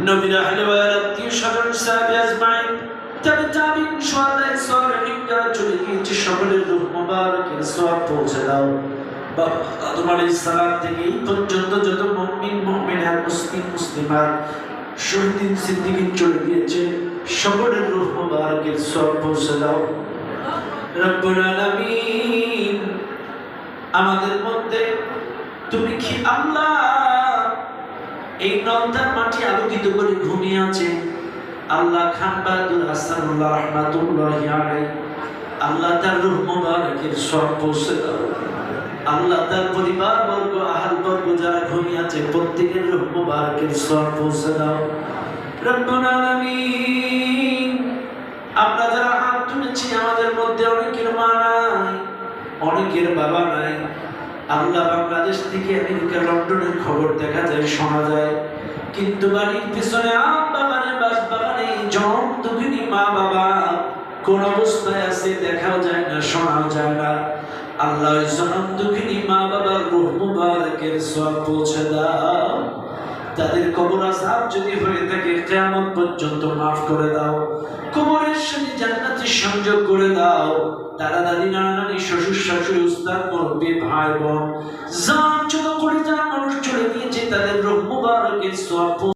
নবীর আহলে ওয়াল আত্মীয় স্বজন সাহাবী আজমাইন তাবিঈন শুহাদায়ে সালিহিন যারা চলে গিয়েছে সকলের রূহ মুবারকের সওয়াব পৌঁছে দাও। বাবা আদম আলাইহিস সালাম থেকে এই পর্যন্ত যত মুমিন মুমিনাত মুসলিমাত শহীদ সিদ্দিকীন চলে গিয়েছে সকলের রূহ মুবারকের সওয়াব পৌঁছে দাও। রব্বুল আলামিন আমাদের মধ্যে তুমি কি আল্লাহ এই নন্দার মাটি আলোকিত করে ঘুমিয়ে আছে আল্লাহ খান বাহাদুর হাসানুল্লাহ রাহমাতুল্লাহি আলাইহি, আল্লাহ তার রূহ মুবারকের সওয়াব পৌঁছে দাও। আল্লাহ তার পরিবার বর্গ আহল বর্গ যারা ঘুমিয়ে আছে প্রত্যেকের রূহ মুবারকের সওয়াব পৌঁছে দাও। রব্বুল আলামিন আমরা যারা হাত তুলেছি আমাদের মধ্যে অনেকের মা নাই, অনেকের বাবা নাই। আল্লাহ বাংলাদেশ থেকে আমেরিকা লন্ডনের খবর দেখা যায় শোনা যায়, কিন্তু বাড়ির পিছনে আম বাগানে বাস বাগানে জম দুঃখিনী মা বাবা কোন অবস্থায় আছে দেখাও যায় না শোনাও যায় না। আল্লাহ ওই জনম দুঃখিনী মা বাবার রূহ মুবারকের সওয়াব পৌঁছে দাও। তাদের কবর আযাব যদি হয়ে থাকে কিয়ামত পর্যন্ত মাফ করে দাও। কবরের সাথে জান্নাতের সংযোগ করে দাও। দাদা দাদি নানা নানি শ্বশুর শাশুড়ি উস্তাদ মুরব্বি ভাই বোন যার যত করে যারা মানুষ চলে গিয়েছে তাদের রূহ মুবারকের সওয়াব